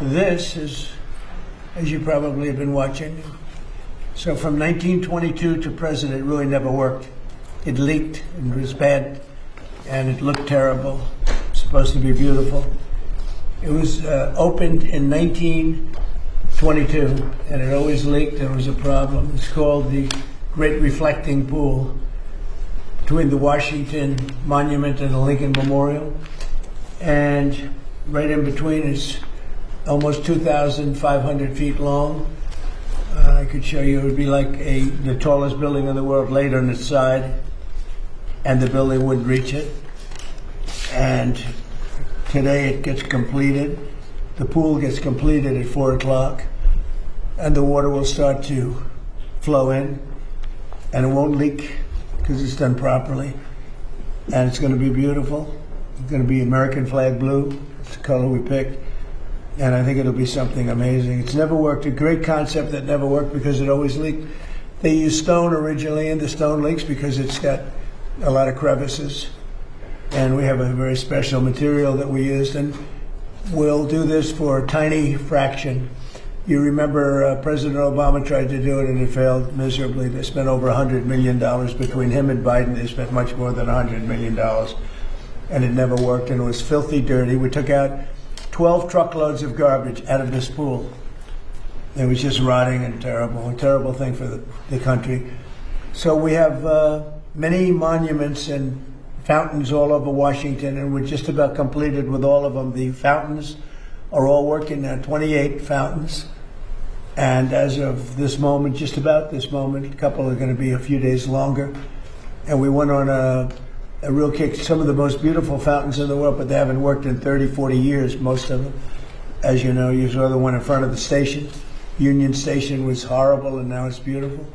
This is, as you probably have been watching, so from 1922 to present, it really never worked. It leaked and was bad, and it looked terrible. It's supposed to be beautiful. It was opened in 1922, and it always leaked, and it was a problem. It's called the Great Reflecting Pool between the Washington Monument and the Lincoln Memorial. And right in between is almost 2,500 feet long. I could show you, it would be like the tallest building in the world laid on its side, and the building wouldn't reach it. And today it gets completed. The pool gets completed at 4 o'clock, and the water will start to flow in, and it won't leak because it's done properly. And it's going to be beautiful. It's going to be American flag blue. It's the color we picked. And I think it'll be something amazing. It's never worked. A great concept that never worked because it always leaked. They used stone originally, and the stone leaks because it's got a lot of crevices. And we have a very special material that we used, and we'll do this for a tiny fraction. You remember President Obama tried to do it, and it failed miserably. They spent over $100 million between him and Biden. They spent much more than $100 million, and it never worked, and it was filthy dirty. We took out 12 truckloads of garbage out of this pool. It was just rotting and terrible, a terrible thing for the country. So we have many monuments and fountains all over Washington, and we're just about completed with all of them. The fountains are all working now, 28 fountains. And as of this moment, just about this moment, a couple are going to be a few days longer. And we went on a real kick. Some of the most beautiful fountains in the world, but they haven't worked in 30, 40 years, most of them. As you know, you saw the one in front of the station. Union Station was horrible, and now it's beautiful.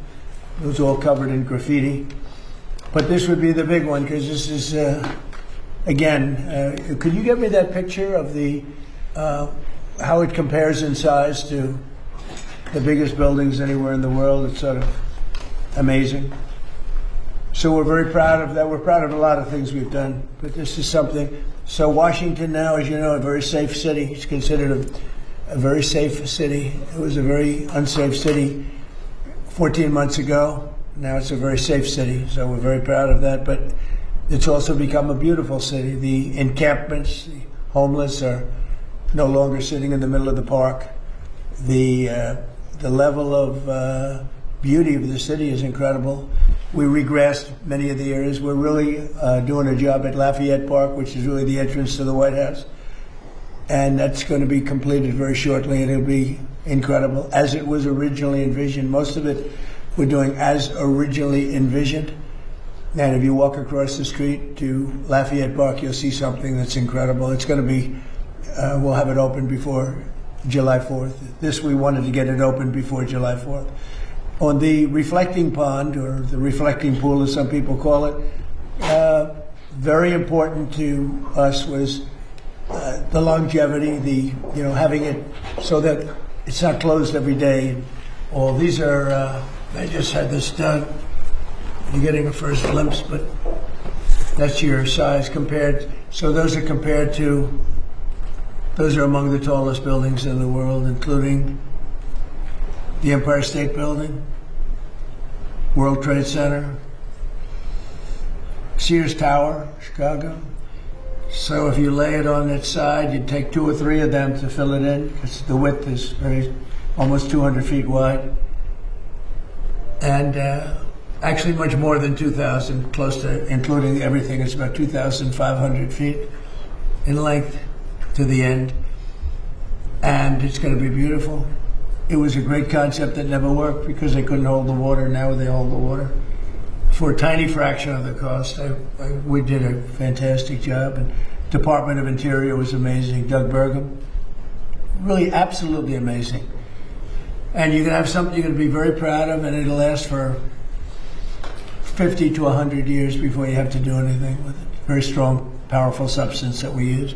It was all covered in graffiti. But this would be the big one, because this is, again, could you get me that picture of the how it compares in size to the biggest buildings anywhere in the world? It's sort of amazing. So we're very proud of that. We're proud of a lot of things we've done, but this is something. So Washington now, as you know, a very safe city. It's considered a very safe city. It was a very unsafe city 14 months ago. Now it's a very safe city, so we're very proud of that. But it's also become a beautiful city. The encampments, the homeless are no longer sitting in the middle of the park. The level of beauty of the city is incredible. We regrassed many of the areas. We're really doing a job at Lafayette Park, which is really the entrance to the White House. And that's going to be completed very shortly, and it'll be incredible, as it was originally envisioned. Most of it we're doing as originally envisioned. And if you walk across the street to Lafayette Park, you'll see something that's incredible. It's going to be, we'll have it open before July 4th. This, we wanted to get it open before July 4th. On the reflecting pond, or the reflecting pool as some people call it, very important to us was the longevity, having it so that it's not closed every day. All these are, I just had this done. You're getting a first glimpse, but that's your size compared. So those are compared to, those are among the tallest buildings in the world, including the Empire State Building, World Trade Center, Sears Tower, Chicago. So if you lay it on its side, you'd take 2 or 3 of them to fill it in, because the width is almost 200 feet wide. And actually much more than 2,000, close to, including everything, it's about 2,500 feet in length to the end. And it's going to be beautiful. It was a great concept that never worked because they couldn't hold the water. Now they hold the water for a tiny fraction of the cost. We did a fantastic job, and Department of Interior was amazing. Doug Burgum, really absolutely amazing. And you're gonna have something you're gonna be very proud of, and it'll last for 50 to 100 years before you have to do anything with it. Very strong, powerful substance that we use.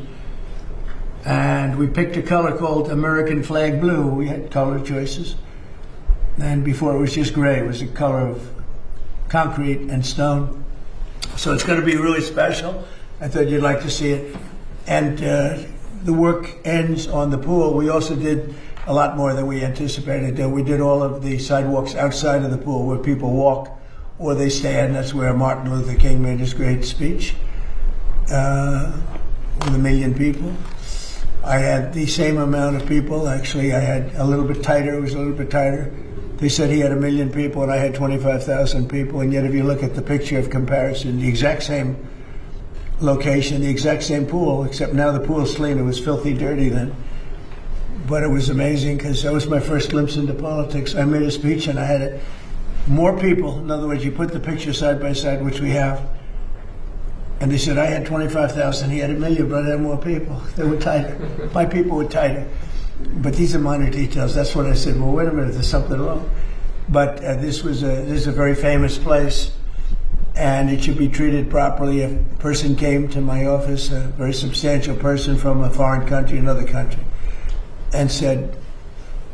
And we picked a color called American Flag Blue. We had color choices. And before it was just gray. It was a color of concrete and stone. So it's going to be really special. I thought you'd like to see it. And the work ends on the pool, we also did a lot more than we anticipated. We did all of the sidewalks outside of the pool where people walk or they stand. That's where Martin Luther King made his great speech with 1 million people. I had the same amount of people. Actually, I had a little bit tighter. It was a little bit tighter. They said he had 1 million people and I had 25,000 people. And yet if you look at the picture of comparison, the exact same location, the exact same pool, except now the pool's clean. It was filthy dirty then. But it was amazing because that was my first glimpse into politics. I made a speech and I had more people. In other words, you put the picture side by side, which we have, and they said, I had 25,000, he had 1 million, but I had more people. They were tighter. My people were tighter. But these are minor details. That's what I said. Well, wait a minute, there's something wrong. But this is a very famous place, and it should be treated properly. A person came to my office, a very substantial person from a foreign country, another country, and said,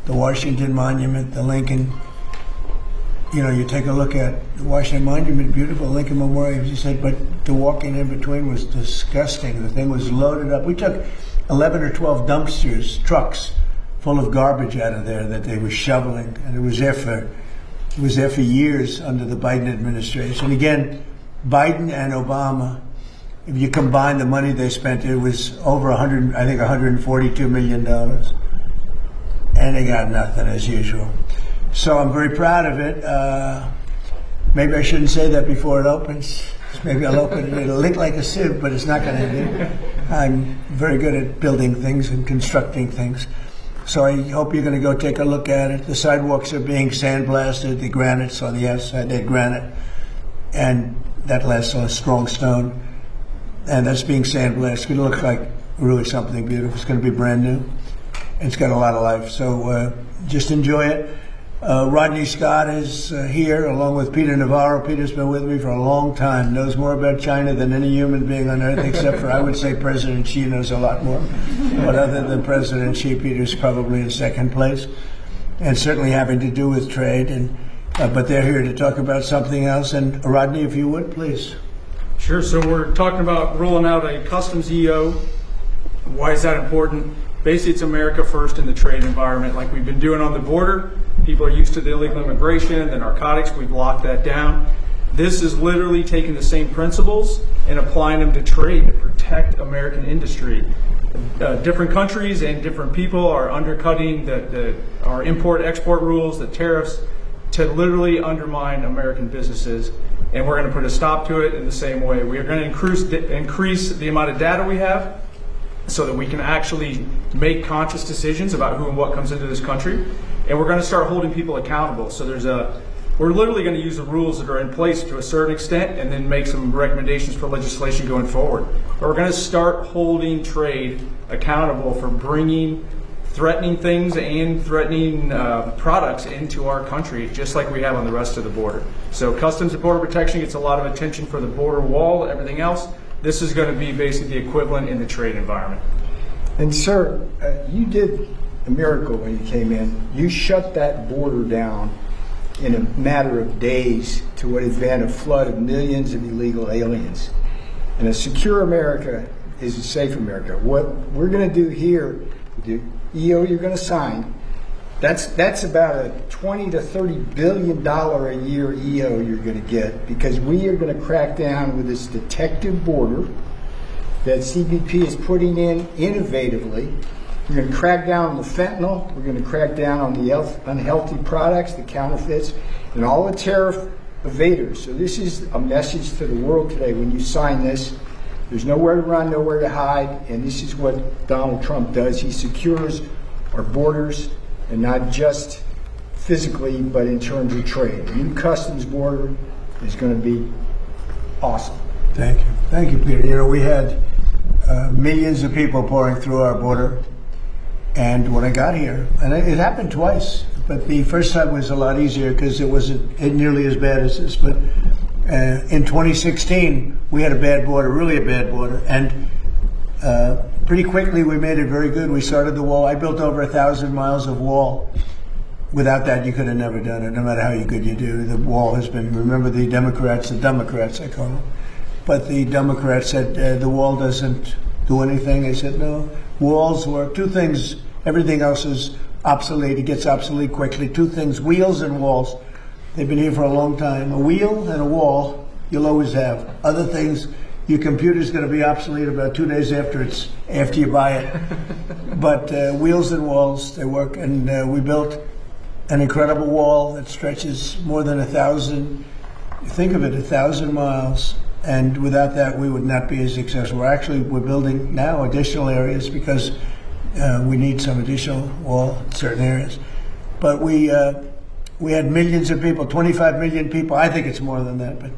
the Washington Monument, the Lincoln, you take a look at the Washington Monument, beautiful, Lincoln Memorial, he said, but the walking in between was disgusting. The thing was loaded up. We took 11 or 12 dumpsters, trucks, full of garbage out of there that they were shoveling, and it was there for years under the Biden administration. Again, Biden and Obama, if you combine the money they spent, it was over $142 million. And they got nothing as usual. So I'm very proud of it. Maybe I shouldn't say that before it opens. Maybe I'll open it. It'll look like a sieve, but it's not going to be. I'm very good at building things and constructing things. So I hope you're going to go take a look at it. The sidewalks are being sandblasted. The granite's on the outside. They're granite. And that lasts on a strong stone. And that's being sandblasted. It's going to look like really something beautiful. It's going to be brand new. It's got a lot of life. So just enjoy it. Rodney Scott is here along with Peter Navarro. Peter's been with me for a long time, knows more about China than any human being on earth, except for, I would say, President Xi knows a lot more. But other than President Xi, Peter's probably in second place, and certainly having to do with trade. But they're here to talk about something else. And Rodney, if you would, please. Sure. So we're talking about rolling out a customs EO. Why is that important? Basically, it's America first in the trade environment, like we've been doing on the border. People are used to the illegal immigration, the narcotics, we've locked that down. This is literally taking the same principles and applying them to trade to protect American industry. Different countries and different people are undercutting our import-export rules, the tariffs, to literally undermine American businesses. And we're going to put a stop to it in the same way. We are going to increase the amount of data we have, so that we can actually make conscious decisions about who and what comes into this country. And we're going to start holding people accountable. So we're literally going to use the rules that are in place to a certain extent and then make some recommendations for legislation going forward. But we're going to start holding trade accountable for bringing threatening things and threatening products into our country, just like we have on the rest of the border. So Customs and Border Protection gets a lot of attention for the border wall, everything else. This is going to be basically the equivalent in the trade environment. And sir, you did a miracle when you came in. You shut that border down in a matter of days to what has been a flood of millions of illegal aliens. And a secure America is a safe America. What we're going to do here, the EO you're going to sign, that's about a $20 to $30 billion a year EO you're going to get, because we are going to crack down with this detective border that CBP is putting in innovatively. We're going to crack down on the fentanyl. We're going to crack down on the unhealthy products, the counterfeits, and all the tariff evaders. So this is a message to the world today. When you sign this, there's nowhere to run, nowhere to hide, and this is what Donald Trump does. He secures our borders, and not just physically, but in terms of trade. The new customs border is going to be awesome. Thank you. Thank you, Peter. We had millions of people pouring through our border. And when I got here, and it happened twice, but the first time was a lot easier because it wasn't nearly as bad as this. But in 2016, we had a bad border, really a bad border. And pretty quickly, we made it very good. We started the wall. I built over 1,000 miles of wall. Without that, you could have never done it, no matter how good you do. The wall has been, remember the Democrats, I call them. But the Democrats said the wall doesn't do anything? They said no. Walls work. Two things. Everything else is obsolete. It gets obsolete quickly. Two things: wheels and walls. They've been here for a long time. A wheel and a wall you'll always have. Other things, your computer's going to be obsolete about 2 days after you buy it. But wheels and walls, they work. And we built an incredible wall that stretches more than 1,000. Think of it, 1,000 miles. And without that, we would not be as successful. We're building now additional areas because we need some additional wall in certain areas. But we had millions of people, 25 million people. I think it's more than that, but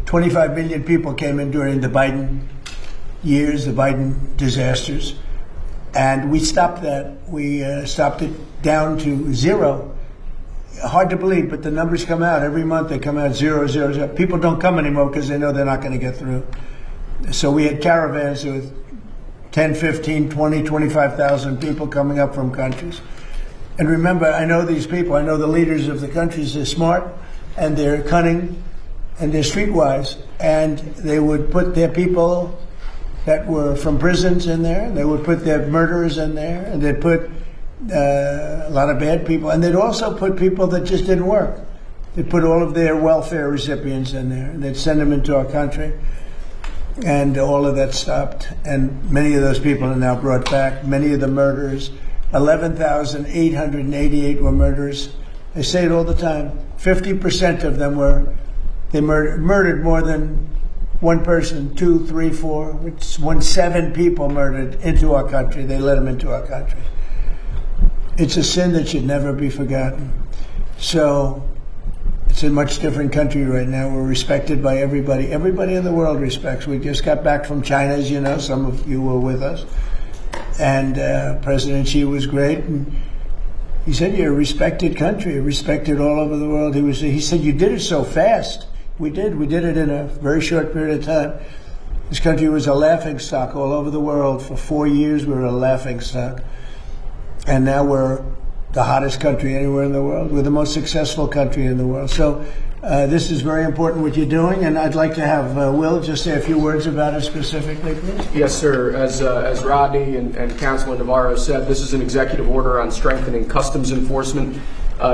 25 million people came in during the Biden years, the Biden disasters. And we stopped that. We stopped it down to zero. Hard to believe, but the numbers come out. Every month they come out 0, 0, 0. People don't come anymore because they know they're not going to get through. So we had caravans with 10, 15, 20, 25,000 people coming up from countries. And remember, I know these people. I know the leaders of the countries. They're smart, and they're cunning, and they're streetwise. And they would put their people that were from prisons in there. They would put their murderers in there, and they'd put a lot of bad people. And they'd also put people that just didn't work. They'd put all of their welfare recipients in there, and they'd send them into our country. And all of that stopped. And many of those people are now brought back. Many of the murderers, 11,888 were murderers. I say it all the time. 50% of them murdered more than one person, 2, 3, 4. It's 7 people murdered into our country. They let them into our country. It's a sin that should never be forgotten. So it's a much different country right now. We're respected by everybody. Everybody in the world respects. We just got back from China, as you know. Some of you were with us. And President Xi was great. And he said, you're a respected country, respected all over the world. He said, you did it so fast. We did. We did it in a very short period of time. This country was a laughingstock all over the world. For 4 years, we were a laughingstock. And now we're the hottest country anywhere in the world. We're the most successful country in the world. So this is very important what you're doing, and I'd like to have Will just say a few words about it specifically, please. Yes, sir. As Rodney and Councilman Navarro said, this is an executive order on strengthening customs enforcement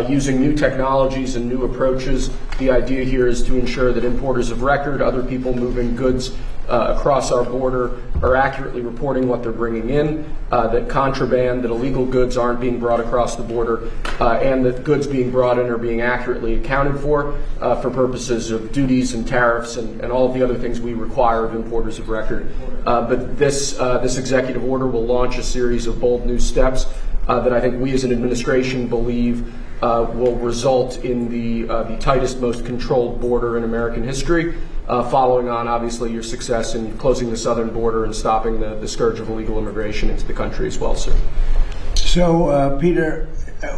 using new technologies and new approaches. The idea here is to ensure that importers of record, other people moving goods across our border, are accurately reporting what they're bringing in, that contraband, that illegal goods aren't being brought across the border, and that goods being brought in are being accurately accounted for purposes of duties and tariffs and all of the other things we require of importers of record. But this executive order will launch a series of bold new steps that I think we as an administration believe will result in the tightest, most controlled border in American history, following on, obviously, your success in closing the southern border and stopping the scourge of illegal immigration into the country as well, sir. So, Peter,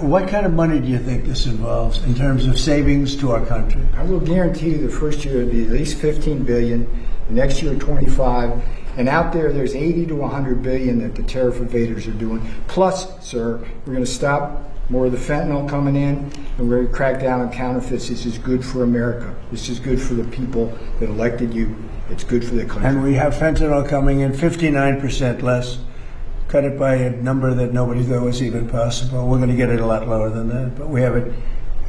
what kind of money do you think this involves in terms of savings to our country? I will guarantee you the first year it'll be at least $15 billion, the next year 25, and out there's 80 to 100 billion that the tariff evaders are doing. Plus, sir, we're going to stop more of the fentanyl coming in, and we're going to crack down on counterfeits. This is good for America. This is good for the people that elected you. It's good for the country. And we have fentanyl coming in 59% less. Cut it by a number that nobody thought was even possible. We're going to get it a lot lower than that, but we have it.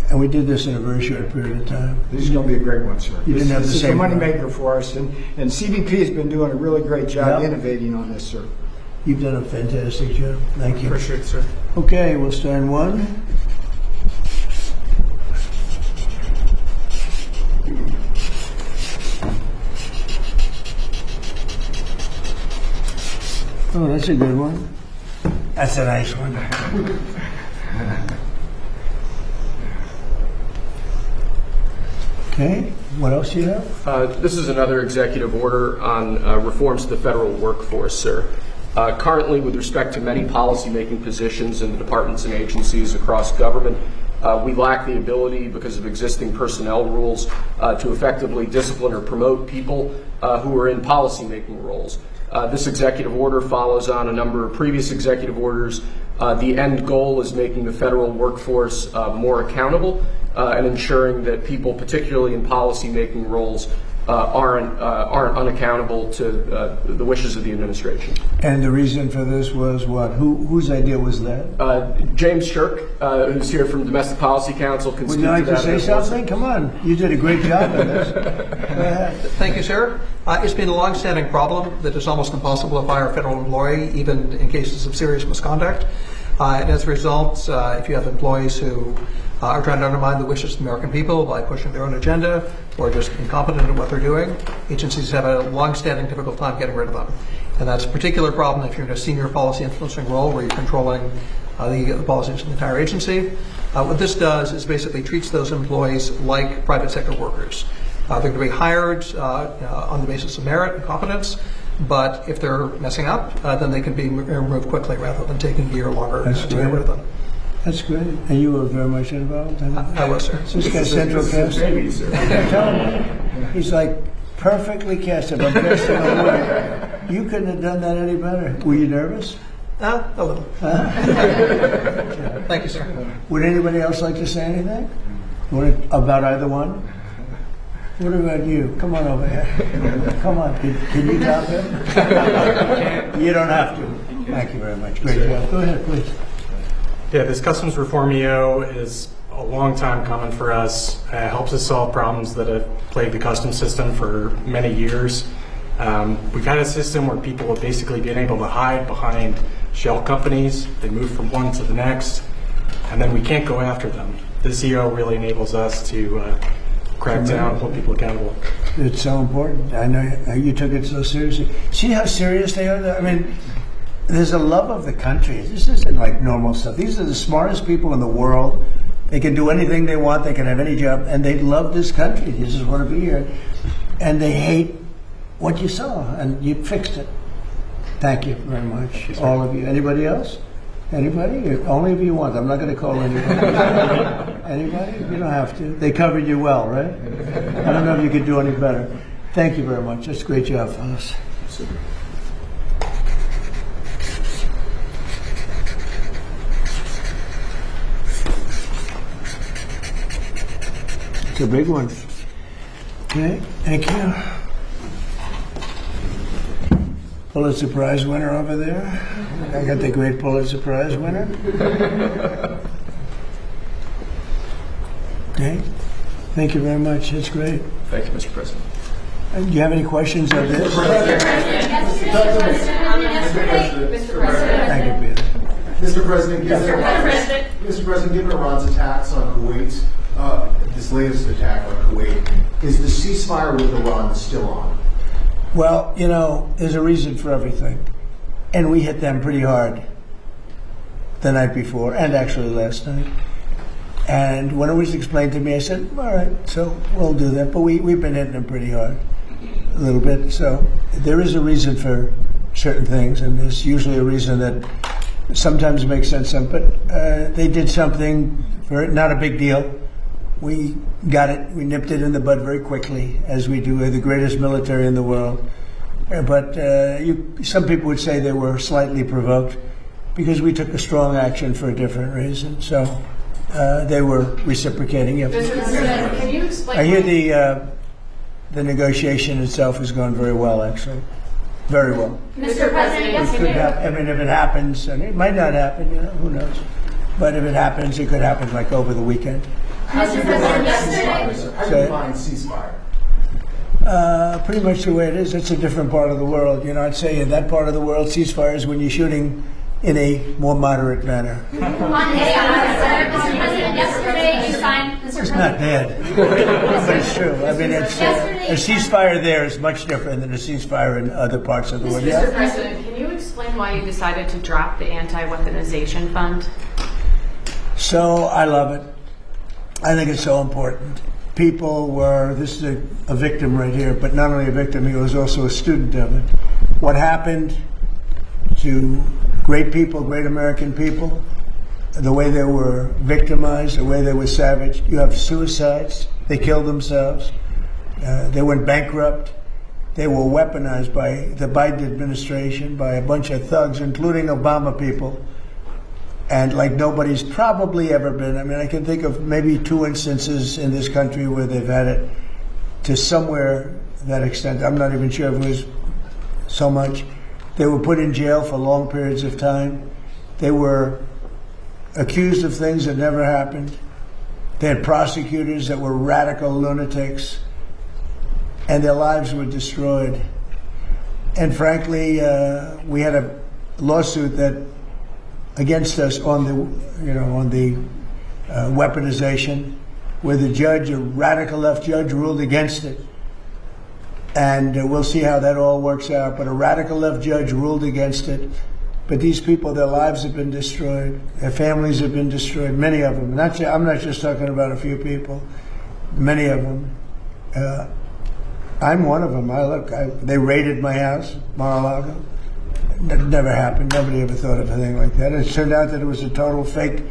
And we did this in a very short period of time. This is going to be a great one, sir. You didn't have the This is a same moneymaker for us, and CBP has been doing a really great job innovating on this, sir. You've done a fantastic job. Thank you. Appreciate it, sir. Okay, we'll start in one. Oh, that's a good one. That's a nice one. Okay, what else do you have? This is another executive order on reforms to the federal workforce, sir. Currently, with respect to many policymaking positions in the departments and agencies across government, we lack the ability, because of existing personnel rules, to effectively discipline or promote people who are in policymaking roles. This executive order follows on a number of previous executive orders. The end goal is making the federal workforce more accountable and ensuring that people, particularly in policymaking roles, aren't unaccountable to the wishes of the administration. And the reason for this was what? Whose idea was that? James Shirk, who's here from Domestic Policy Council, can Would speak you like to to that. say if it wants. something? Come on. You did a great job on this. Go ahead. Thank you, sir. It's been a long-standing problem that it's almost impossible to fire a federal employee, even in cases of serious misconduct. And as a result, if you have employees who are trying to undermine the wishes of the American people by pushing their own agenda or just incompetent at what they're doing, agencies have a long-standing difficult time getting rid of them. And that's a particular problem if you're in a senior policy influencing role where you're controlling the policies of the entire agency. What this does is basically treats those employees like private sector workers. They're going to be hired on the basis of merit and competence, but if they're messing up, then they can be removed quickly rather than taking a year longer to get rid of them. That's great. And you were very much involved? I was, sir. This guy central cast? Maybe, sir. Tell him. He's like perfectly casted. I'm casting a movie. You couldn't have done that any better. Were you nervous? A little. Thank you, sir. Would anybody else like to say anything? About either one? What about you? Come on over here. Come on. Can you top him? You don't have to. Thank you very much. Great job. Go ahead, please. Yeah, this customs reform EO is a long time coming for us. Helps us solve problems that have plagued the customs system for many years. We've had a system where people have basically been able to hide behind shell companies. They move from one to the next, and then we can't go after them. This EO really enables us to crack down and hold people accountable. It's so important. I know you took it so seriously. See how serious they are? I mean, there's a love of the country. This isn't like normal stuff. These are the smartest people in the world. They can do anything they want. They can have any job. And they love this country. They just want to be here. And they hate what you saw. And you fixed it. Thank you very much. All of you. Anybody else? Anybody? Only if you want. I'm not going to call anybody. Anybody? You don't have to. They covered you well, right? I don't know if you could do any better. Thank you very much. That's a great job, fellas. It's a big one. Okay, thank you. Pulitzer Prize winner over there. I got the great Pulitzer Prize winner. Okay, thank you very much. That's great. Thank you, Mr. President. Do you have any questions of this? Thank you, Peter. Mr. President, given Iran's attacks on Kuwait, this latest attack on Kuwait, is the ceasefire with Iran still on? Well, you know, there's a reason for everything. And we hit them pretty hard the night before, and actually last night. And when it was explained to me, I said, all right, so we'll do that. But we've been hitting them pretty hard, a little bit. So there is a reason for certain things, and there's usually a reason that sometimes makes sense. But they did something, not a big deal. We got it. We nipped it in the bud very quickly, as we do. We're the greatest military in the world. But some people would say they were slightly provoked because we took a strong action for a different reason. So they were reciprocating. Yep. Mr. President, can you explain? I hear the negotiation itself has gone very well, actually. Very well. Mr. President, yes, Could happen. I mean, if it happens, and it might not happen, you know, who knows? But if it happens, it could happen like over the weekend. How do you define ceasefire? How do you define ceasefire? Pretty much the way it is. It's a different part of the world. You know, I'd say in that part of the world, ceasefire is when you're shooting in a more moderate manner. Mr. President, yesterday you signed. It's not bad, but it's true. I mean, it's a ceasefire there is much different than a ceasefire in other parts of the world. Mr. President, can you explain why you decided to drop the anti-weaponization fund? So I love it. I think it's so important. This is a victim right here, but not only a victim, he was also a student of it. What happened to great people, great American people, the way they were victimized, the way they were savaged. You have suicides. They killed themselves. They went bankrupt. They were weaponized by the Biden administration, by a bunch of thugs, including Obama people. And like nobody's probably ever been. I mean, I can think of maybe 2 instances in this country where they've had it to somewhere that extent. I'm not even sure if it was so much. They were put in jail for long periods of time. They were accused of things that never happened. They had prosecutors that were radical lunatics, and their lives were destroyed. And frankly, we had a lawsuit that against us on the weaponization, where the judge, a radical left judge, ruled against it. And we'll see how that all works out. But a radical left judge ruled against it. But these people, their lives have been destroyed. Their families have been destroyed. Many of them. I'm not just talking about a few people. Many of them. I'm one of them. They raided my house, Mar-a-Lago. That never happened. Nobody ever thought of a thing like that. It turned out that it was a total fake.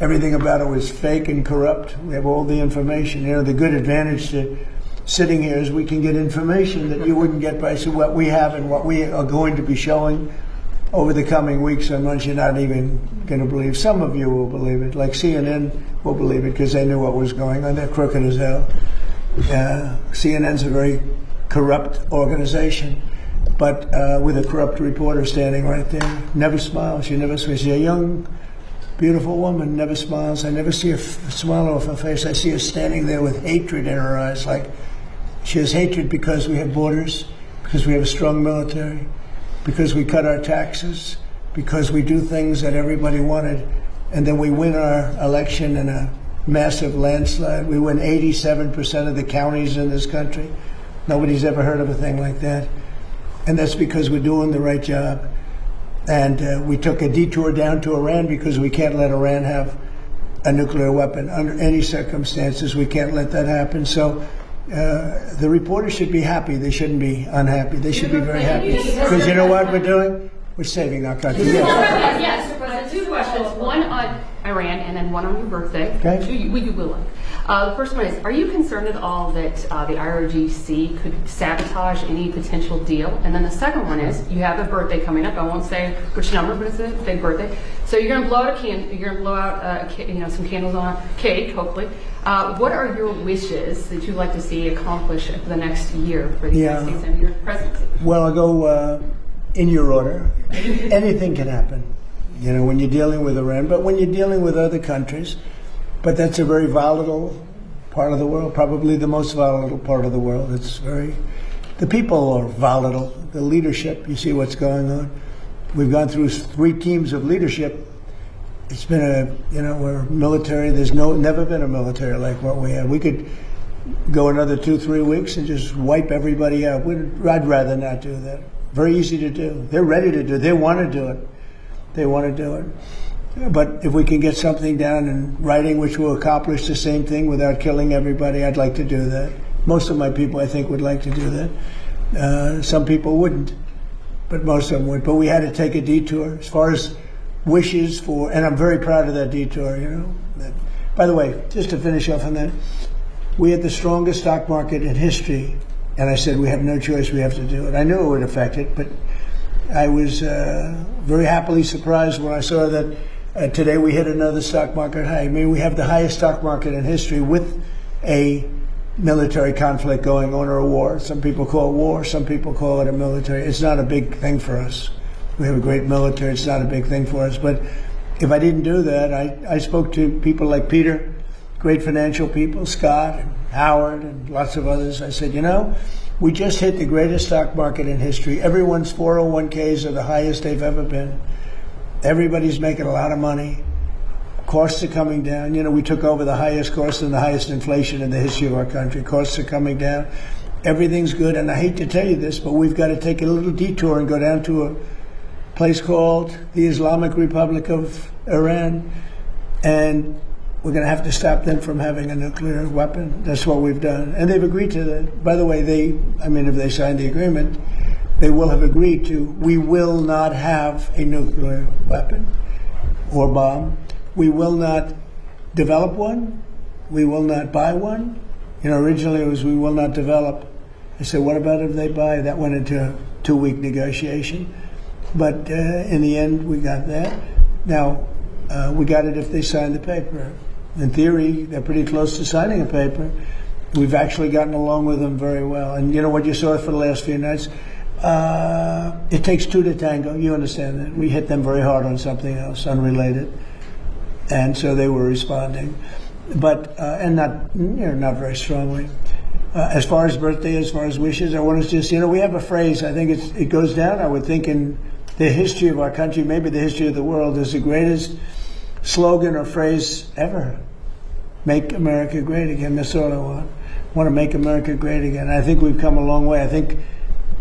Everything about it was fake and corrupt. We have all the information. The good advantage to sitting here is we can get information that you wouldn't get by what we have and what we are going to be showing over the coming weeks and months. You're not even going to believe. Some of you will believe it, like CNN will believe it because they knew what was going on. They're crooked as hell. CNN's a very corrupt organization, but with a corrupt reporter standing right there. Never smiles. She never smiles. She's a young, beautiful woman, never smiles. I never see a smile off her face. I see her standing there with hatred in her eyes. Like she has hatred because we have borders, because we have a strong military, because we cut our taxes, because we do things that everybody wanted, and then we win our election in a massive landslide. We win 87% of the counties in this country. Nobody's ever heard of a thing like that. And that's because we're doing the right job. And we took a detour down to Iran because we can't let Iran have a nuclear weapon under any circumstances. We can't let that happen. So the reporters should be happy. They shouldn't be unhappy. They should be very happy. Because you know what we're doing? We're saving our country. Yes, President, two questions. One on Iran and then one on your birthday. Okay. You will. The first one is, are you concerned at all that the IRGC could sabotage any potential deal? And then the second one is, you have a birthday coming up. I won't say which number, but it's a big birthday. So you're going to blow out you're going to blow out some candles on a cake, hopefully. What are your wishes that you'd like to see accomplished for the next year for the United States and your presidency? Well, I'll go in your order. Anything can happen, when you're dealing with Iran, but when you're dealing with other countries. But that's a very volatile part of the world, probably the most volatile part of the world. The people are volatile. The leadership, you see what's going on. We've gone through 3 teams of leadership. It's been we're military. There's never been a military like what we have. We could go another 2-3 weeks and just wipe everybody out. I'd rather not do that. Very easy to do. They're ready to do it. They want to do it. They want to do it. But if we can get something down in writing which will accomplish the same thing without killing everybody, I'd like to do that. Most of my people, I think, would like to do that. Some people wouldn't, but most of them would. But we had to take a detour as far as wishes for, and I'm very proud of that detour, By the way, just to finish off on that, we had the strongest stock market in history, and I said we have no choice, we have to do it. I knew it would affect it, but I was very happily surprised when I saw that today we hit another stock market high. I mean, we have the highest stock market in history with a military conflict going on, or a war. Some people call it war, some people call it a military. It's not a big thing for us. We have a great military. It's not a big thing for us. But if I didn't do that, I spoke to people like Peter, great financial people, Scott and Howard and lots of others. I said, we just hit the greatest stock market in history. Everyone's 401ks are the highest they've ever been. Everybody's making a lot of money. Costs are coming down. We took over the highest cost and the highest inflation in the history of our country. Costs are coming down. Everything's good. And I hate to tell you this, but we've got to take a little detour and go down to a place called the Islamic Republic of Iran. And we're going to have to stop them from having a nuclear weapon. That's what we've done. And they've agreed to that. By the way, if they signed the agreement, they will have agreed to, we will not have a nuclear weapon or bomb. We will not develop one. We will not buy one. Originally it was, we will not develop. I said, what about if they buy? That went into a 2-week negotiation. But in the end, we got that. Now, we got it if they signed the paper. In theory, they're pretty close to signing a paper. We've actually gotten along with them very well. And you know what you saw for the last few nights? It takes two to tango. You understand that. We hit them very hard on something else, unrelated. And so they were responding. But, and not very strongly. As far as birthday, as far as wishes, I want to just, we have a phrase, I think it goes down, I would think, in the history of our country, maybe the history of the world, is the greatest slogan or phrase ever. Make America great again. That's all I want. I want to make America great again. I think we've come a long way. I think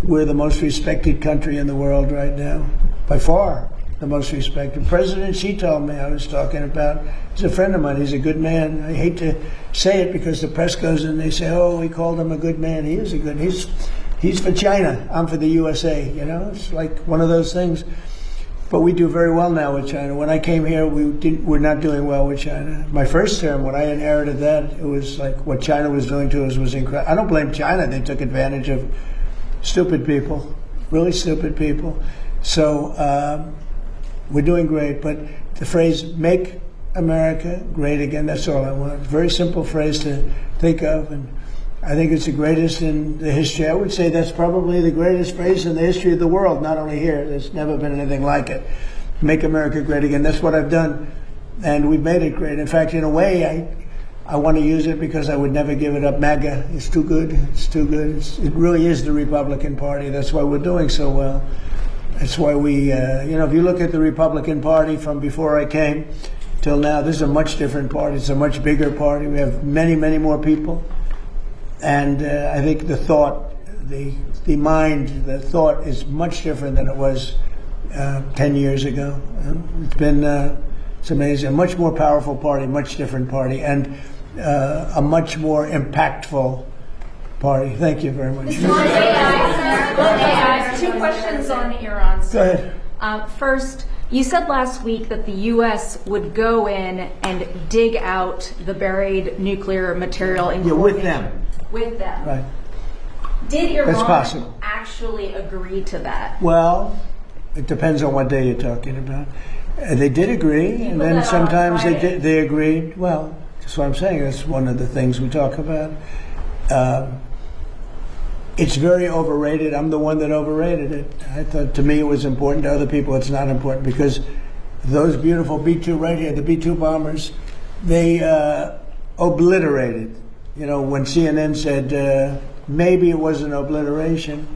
we're the most respected country in the world right now. By far, the most respected. President Xi told me, I was talking about, he's a friend of mine, he's a good man. I hate to say it because the press goes and they say, oh, we called him a good man. He is a good, he's for China, I'm for the USA, It's like one of those things. But we do very well now with China. When I came here, we're not doing well with China. My first term, when I inherited that, it was like what China was doing to us was incredible. I don't blame China. They took advantage of stupid people, really stupid people. So we're doing great. But the phrase, make America great again, that's all I want. Very simple phrase to think of. And I think it's the greatest in the history. I would say that's probably the greatest phrase in the history of the world, not only here. There's never been anything like it. Make America great again. That's what I've done, and we've made it great. In fact, in a way, I want to use it because I would never give it up. MAGA, it's too good. It's too good. It really is the Republican Party. That's why we're doing so well. That's why we, if you look at the Republican Party from before I came till now, this is a much different party. It's a much bigger party. We have many, many more people. And I think the thought, the mind, the thought is much different than it was 10 years ago. It's been, it's amazing. A much more powerful party, much different party, and a much more impactful party. Thank you very much. Two questions on Iran. Go ahead. First, you said last week that the U.S. would go in and dig out the buried nuclear material in with them. With them. Right. Did Iran That's possible. actually agree to that? Well, it depends on what day you're talking about. They did agree, and then sometimes they agreed. Well, that's what I'm saying. That's one of the things we talk about. It's very overrated. I'm the one that overrated it. I thought, to me, it was important. To other people, it's not important because those beautiful B-2 right here, the B-2 bombers, they obliterated. When CNN said maybe it was an obliteration,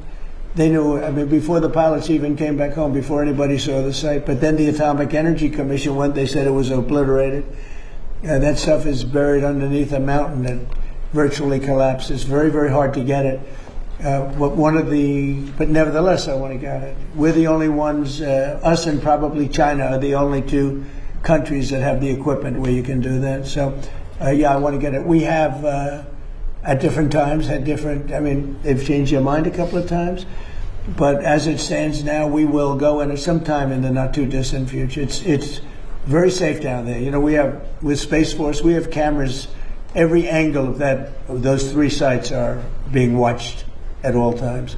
they knew, before the pilots even came back home, before anybody saw the site. But then the Atomic Energy Commission went, they said it was obliterated. That stuff is buried underneath a mountain that virtually collapsed. It's very, very hard to get it. But nevertheless, I want to get it. We're the only ones, us and probably China are the only two countries that have the equipment where you can do that. So, I want to get it. We have, at different times, they've changed their mind a couple of times. But as it stands now, we will go in at some time in the not too distant future. It's very safe down there. We have, with Space Force, we have cameras. Every angle of those three sites are being watched at all times.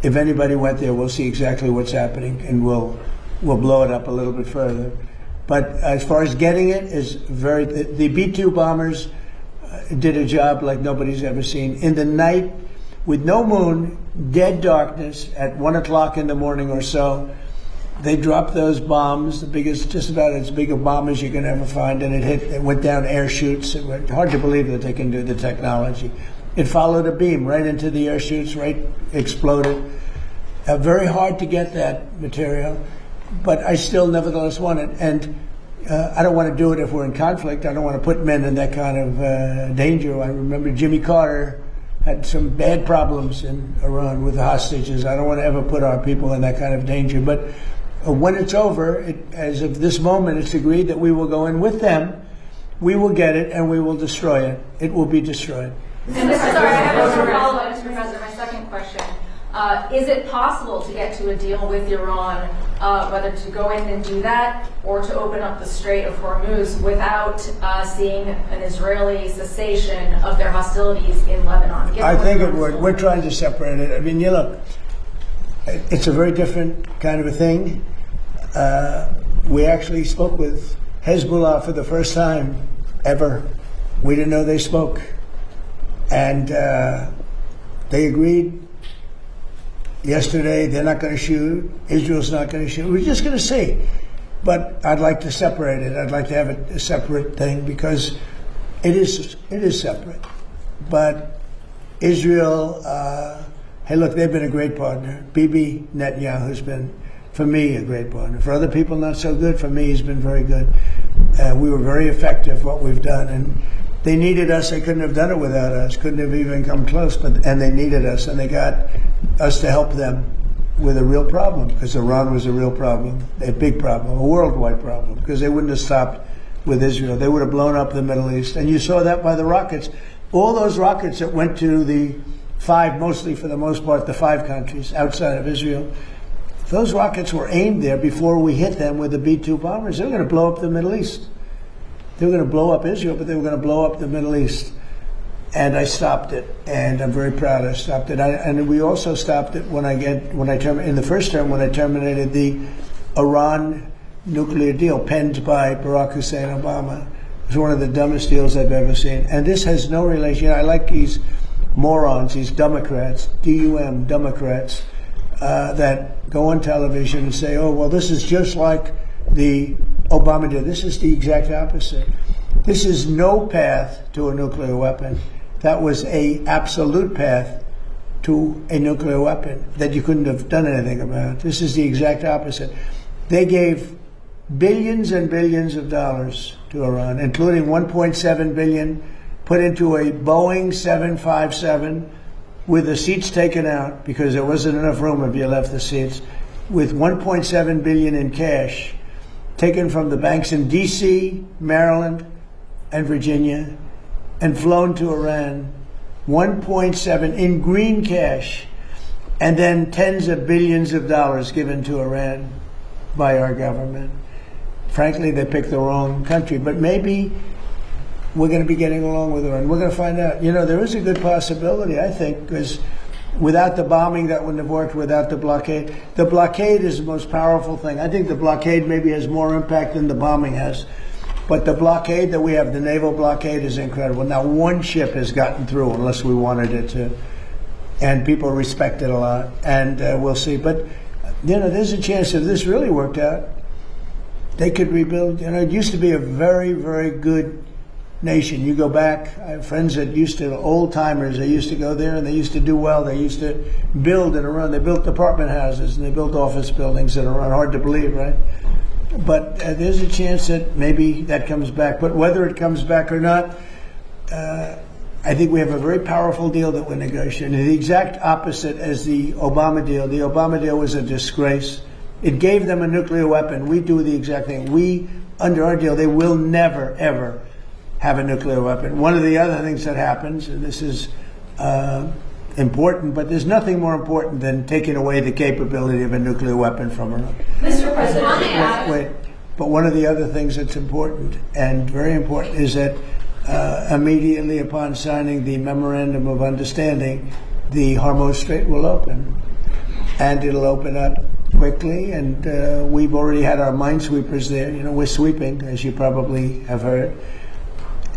If anybody went there, we'll see exactly what's happening, and we'll blow it up a little bit further. But as far as getting it, the B-2 bombers did a job like nobody's ever seen. In the night, with no moon, dead darkness, at 1 o'clock in the morning or so, they dropped those bombs, the biggest, just about as big a bomb as you can ever find, and it went down air chutes. It was hard to believe that they can do the technology. It followed a beam right into the air chutes, right, exploded. Very hard to get that material, but I still nevertheless want it. And I don't want to do it if we're in conflict. I don't want to put men in that kind of danger. I remember Jimmy Carter had some bad problems in Iran with the hostages. I don't want to ever put our people in that kind of danger. But when it's over, as of this moment, it's agreed that we will go in with them. We will get it, and we will destroy it. It will be destroyed. And this is I have a follow-up, Mr. President. My second question. Is it possible to get to a deal with Iran, whether to go in and do that or to open up the Strait of Hormuz without seeing an Israeli cessation of their hostilities in Lebanon? I think it would. We're trying to separate it. Look, it's a very different kind of a thing. We actually spoke with Hezbollah for the first time ever. We didn't know they spoke. And they agreed yesterday they're not going to shoot. Israel's not going to shoot. We're just going to see. But I'd like to separate it. I'd like to have it a separate thing because it is separate. But Israel, hey, look, they've been a great partner. Bibi Netanyahu's been, for me, a great partner. For other people, not so good. For me, he's been very good. We were very effective, what we've done. And they needed us. They couldn't have done it without us. Couldn't have even come close. And they needed us. And they got us to help them with a real problem, because Iran was a real problem, a big problem, a worldwide problem, because they wouldn't have stopped with Israel. They would have blown up the Middle East. And you saw that by the rockets. All those rockets that went to the five, mostly for the most part, the five countries outside of Israel, those rockets were aimed there before we hit them with the B-2 bombers. They were going to blow up the Middle East. They were going to blow up Israel, but they were going to blow up the Middle East. And I stopped it, and I'm very proud I stopped it. And we also stopped it in the first term when I terminated the Iran nuclear deal penned by Barack Hussein Obama. It was one of the dumbest deals I've ever seen. And this has no relation. I like these morons, these Democrats, D-U-M, Democrats, that go on television and say, oh, well, this is just like the Obama deal. This is the exact opposite. This is no path to a nuclear weapon. That was an absolute path to a nuclear weapon that you couldn't have done anything about. This is the exact opposite. They gave billions and billions of dollars to Iran, including $1.7 billion put into a Boeing 757 with the seats taken out because there wasn't enough room if you left the seats, with $1.7 billion in cash taken from the banks in D.C., Maryland, and Virginia, and flown to Iran, 1.7 in green cash, and then tens of billions of dollars given to Iran by our government. Frankly, they picked the wrong country, but maybe we're going to be getting along with Iran. We're going to find out. You know, there is a good possibility, I think, because without the bombing, that wouldn't have worked, without the blockade. The blockade is the most powerful thing. I think the blockade maybe has more impact than the bombing has. But the blockade that we have, the naval blockade, is incredible. Now, one ship has gotten through, unless we wanted it to, and people respect it a lot, and we'll see. But, you know, there's a chance if this really worked out, they could rebuild. You know, it used to be a very, very good nation. You go back, I have friends that used to, old timers, they used to go there and they used to do well. They used to build in Iran. They built apartment houses and they built office buildings in Iran. Hard to believe, right? But there's a chance that maybe that comes back. But whether it comes back or not, I think we have a very powerful deal that we're negotiating. The exact opposite as the Obama deal. The Obama deal was a disgrace. It gave them a nuclear weapon. We do the exact thing. We, under our deal, they will never, ever have a nuclear weapon. One of the other things that happens, and this is important, but there's nothing more important than taking away the capability of a nuclear weapon from Iran. Mr. President, Wait. But one of the other things that's important, and very important, is that immediately upon signing the Memorandum of Understanding, the Hormuz Strait will open. And it'll open up quickly, and we've already had our minesweepers there. You know, we're sweeping, as you probably have heard.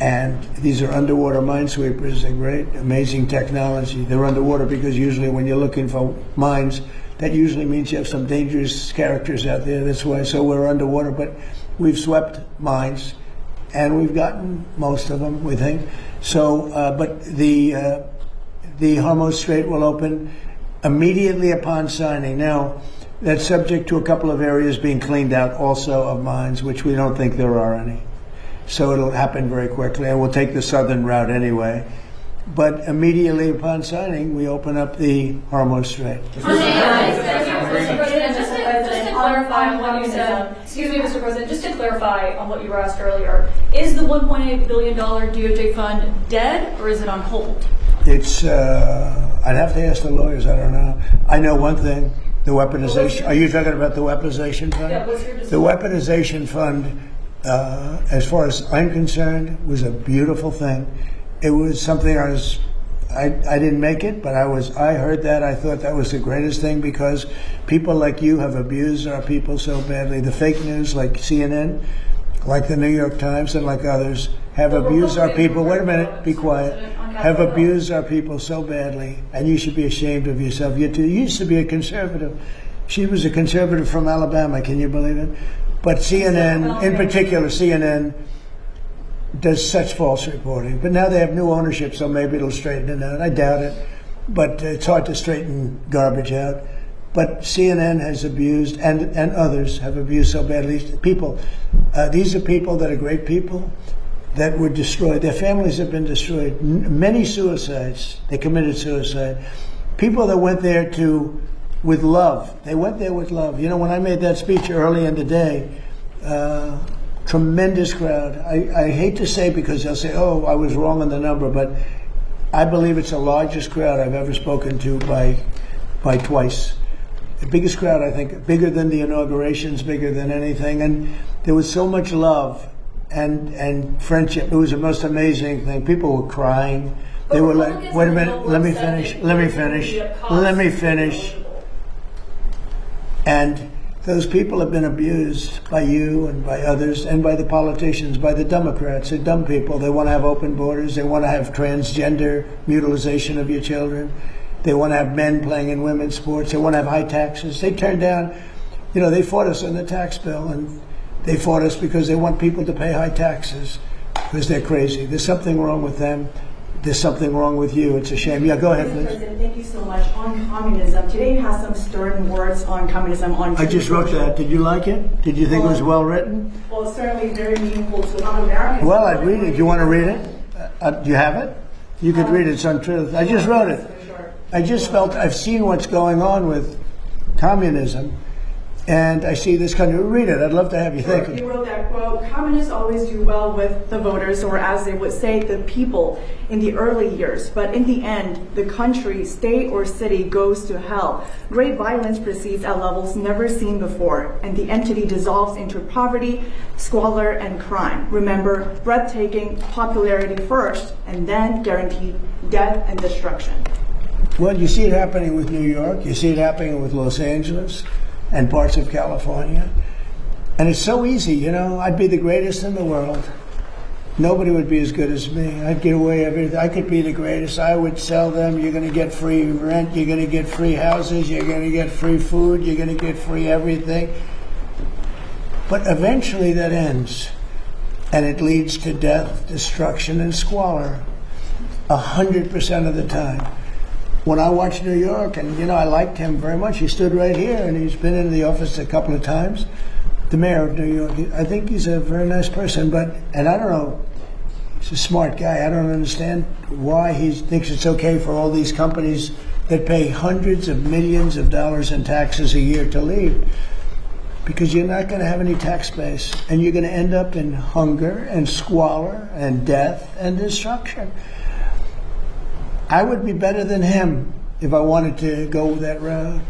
And these are underwater minesweepers. They're great, amazing technology. They're underwater because usually when you're looking for mines, that usually means you have some dangerous characters out there. That's why. So we're underwater, but we've swept mines, and we've gotten most of them, we think. So, but the Hormuz Strait will open immediately upon signing. Now, that's subject to a couple of areas being cleaned out also of mines, which we don't think there are any. So it'll happen very quickly, and we'll take the southern route anyway. But immediately upon signing, we open up the Hormuz Strait. Mr. President, just to clarify on what you said, excuse me, Mr. President, just to clarify on what you were asked earlier, is the $1.8 billion DOJ fund dead or is it on hold? It's, I'd have to ask the lawyers, I don't know. I know one thing, the weaponization, are you talking about the weaponization fund? Yeah, what's your decision? The weaponization fund, as far as I'm concerned, was a beautiful thing. It was something I didn't make it, but I heard that. I thought that was the greatest thing because people like you have abused our people so badly. The fake news like CNN, like the New York Times and like others, have abused our people. Wait a minute, be quiet. Have abused our people so badly, and you should be ashamed of yourself. You used to be a conservative. She was a conservative from Alabama, can you believe it? But CNN, in particular, CNN does such false reporting. But now they have new ownership, so maybe it'll straighten it out. I doubt it, but it's hard to straighten garbage out. But CNN has abused, and others have abused so badly. People, these are people that are great people that were destroyed. Their families have been destroyed. Many suicides. They committed suicide. People that went there with love. They went there with love. You know, when I made that speech early in the day, tremendous crowd. I hate to say, because they'll say, oh, I was wrong on the number, but I believe it's the largest crowd I've ever spoken to by twice. The biggest crowd, I think, bigger than the inaugurations, bigger than anything. And there was so much love and friendship. It was the most amazing thing. People were crying. They were like, wait a minute, let me finish. And those people have been abused by you and by others and by the politicians, by the Democrats. They're dumb people. They want to have open borders. They want to have transgender mutilization of your children. They want to have men playing in women's sports. They want to have high taxes. They turned down, you know, they fought us on the tax bill, and they fought us because they want people to pay high taxes because they're crazy. There's something wrong with them. There's something wrong with you. It's a shame. Yeah, go ahead, Mr. Liz. President, thank you so much. On communism, today has some stern words on communism. I just wrote that. Did you like it? Did you think it was well written? Well, it's certainly very meaningful to a lot of Americans. Well, I'd read it. Do you want to read it? Do you have it? You could read it. It's on Truth. I just wrote it. I just felt I've seen what's going on with communism, and I see this country. Read it. I'd love to have you think. He wrote that quote, communists always do well with the voters, or as they would say, the people in the early years. But in the end, the country, state, or city goes to hell. Great violence proceeds at levels never seen before, and the entity dissolves into poverty, squalor, and crime. Remember, breathtaking popularity first, and then guaranteed death and destruction. Well, you see it happening with New York. You see it happening with Los Angeles and parts of California. And it's so easy, you know. I'd be the greatest in the world. Nobody would be as good as me. I'd get away everything. I could be the greatest. I would sell them. You're going to get free rent. You're going to get free houses. You're going to get free food. You're going to get free everything. But eventually that ends. And it leads to death, destruction, and squalor 100% of the time. When I watched New York, and you know, I liked him very much. He stood right here, and he's been in the office a couple of times. The mayor of New York. I think he's a very nice person, and I don't know. He's a smart guy. I don't understand why he thinks it's okay for all these companies that pay hundreds of millions of dollars in taxes a year to leave. Because you're not going to have any tax base, and you're going to end up in hunger and squalor and death and destruction. I would be better than him if I wanted to go that route.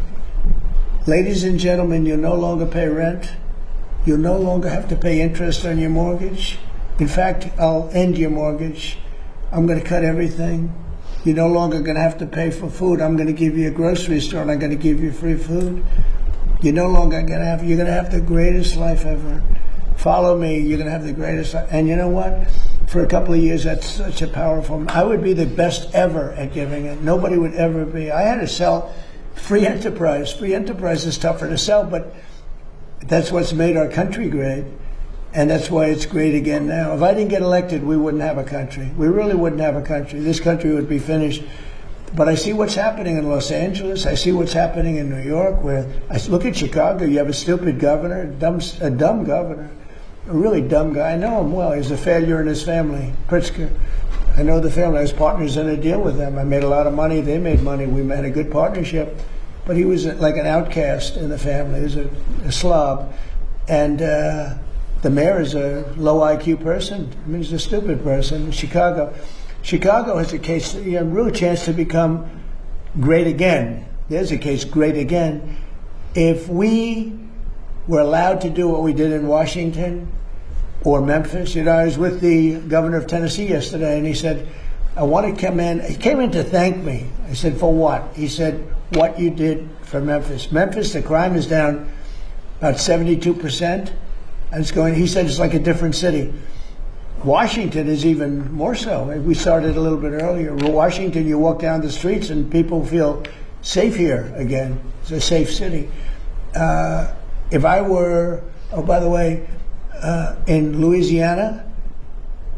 Ladies and gentlemen, you'll no longer pay rent. You'll no longer have to pay interest on your mortgage. In fact, I'll end your mortgage. I'm going to cut everything. You're no longer going to have to pay for food. I'm going to give you a grocery store, and I'm going to give you free food. You're no longer going to have, you're going to have the greatest life ever. Follow me, you're going to have the greatest life. And you know what? For a couple of years, that's such a powerful. I would be the best ever at giving it. Nobody would ever be. I had to sell free enterprise. Free enterprise is tougher to sell, but that's what's made our country great. And that's why it's great again now. If I didn't get elected, we wouldn't have a country. We really wouldn't have a country. This country would be finished. But I see what's happening in Los Angeles. I see what's happening in New York. Where I look at Chicago, you have a stupid governor, a dumb governor. A really dumb guy. I know him well. He's a failure in his family, Pritzker. I know the family. I was partners in a deal with them. I made a lot of money. They made money. We had a good partnership. But he was like an outcast in the family. He was a slob. And the mayor is a low IQ person. I mean, he's a stupid person. Chicago has a case, a real chance to become great again. There's a case, great again. If we were allowed to do what we did in Washington or Memphis. You know, I was with the governor of Tennessee yesterday, and he said, I want to come in. He came in to thank me. I said, for what? He said, what you did for Memphis. Memphis, the crime is down about 72%. And it's going. He said it's like a different city. Washington is even more so. We started a little bit earlier. Washington, you walk down the streets and people feel safe here again. It's a safe city. If I were, oh, by the way, in Louisiana,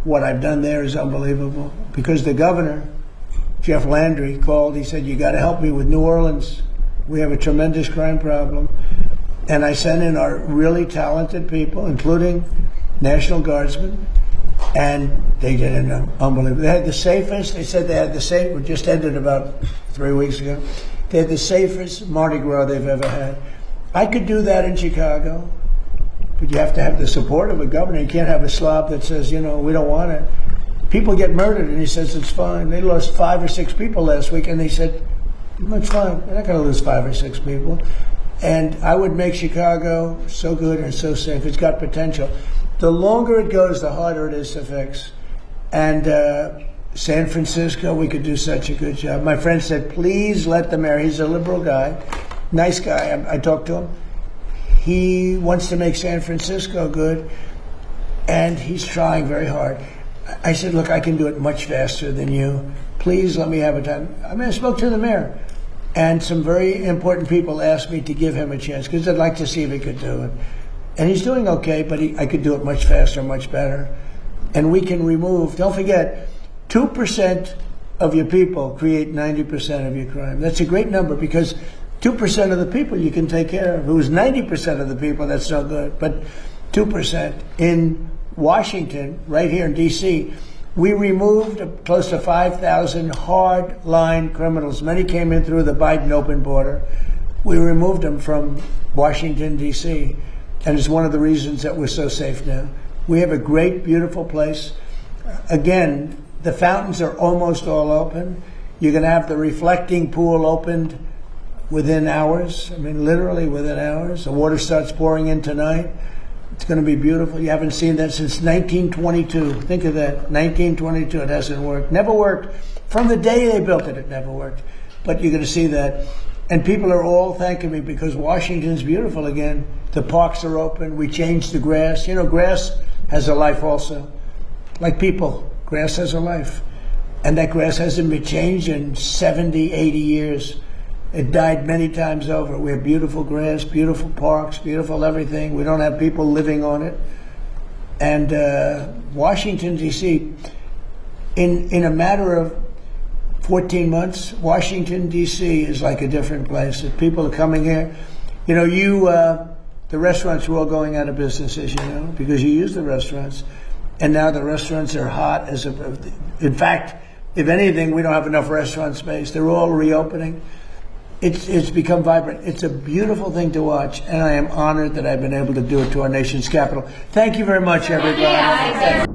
what I've done there is unbelievable. Because the governor, Jeff Landry, called. He said, you got to help me with New Orleans. We have a tremendous crime problem. And I sent in our really talented people, including National Guardsmen. And they did an unbelievable. They had the safest. They said they had the safe. It just ended about 3 weeks ago. They had the safest Mardi Gras they've ever had. I could do that in Chicago, but you have to have the support of a governor. You can't have a slob that says, we don't want it. People get murdered, and he says it's fine. They lost 5 or 6 people last week, and he said, it's fine. They're not going to lose 5 or 6 people. And I would make Chicago so good and so safe. It's got potential. The longer it goes, the harder it is to fix. And San Francisco, we could do such a good job. My friend said, please let the mayor, he's a liberal guy, nice guy, I talked to him. He wants to make San Francisco good, and he's trying very hard. I said, look, I can do it much faster than you. Please let me have a time. I spoke to the mayor, and some very important people asked me to give him a chance, because I'd like to see if he could do it. And he's doing okay, but I could do it much faster, much better. And we can remove, don't forget, 2% of your people create 90% of your crime. That's a great number, because 2% of the people you can take care of. If it was 90% of the people, that's no good. But 2%. In Washington, right here in D.C., we removed close to 5,000 hard-line criminals. Many came in through the Biden open border. We removed them from Washington, D.C., and it's one of the reasons that we're so safe now. We have a great, beautiful place. Again, the fountains are almost all open. You're going to have the reflecting pool opened within hours. Literally within hours. The water starts pouring in tonight. It's going to be beautiful. You haven't seen that since 1922. Think of that. 1922. It hasn't worked. Never worked. From the day they built it, it never worked. But you're going to see that. And people are all thanking me because Washington's beautiful again. The parks are open. We changed the grass. Grass has a life also. Like people, grass has a life. And that grass hasn't been changed in 70, 80 years. It died many times over. We have beautiful grass, beautiful parks, beautiful everything. We don't have people living on it. And Washington, D.C., in a matter of 14 months, Washington, D.C. is like a different place. If people are coming here, the restaurants are all going out of business, as you know, because you use the restaurants. And now the restaurants are hot. In fact, if anything, we don't have enough restaurant space. They're all reopening. It's become vibrant. It's a beautiful thing to watch, and I am honored that I've been able to do it to our nation's capital. Thank you very much, everybody.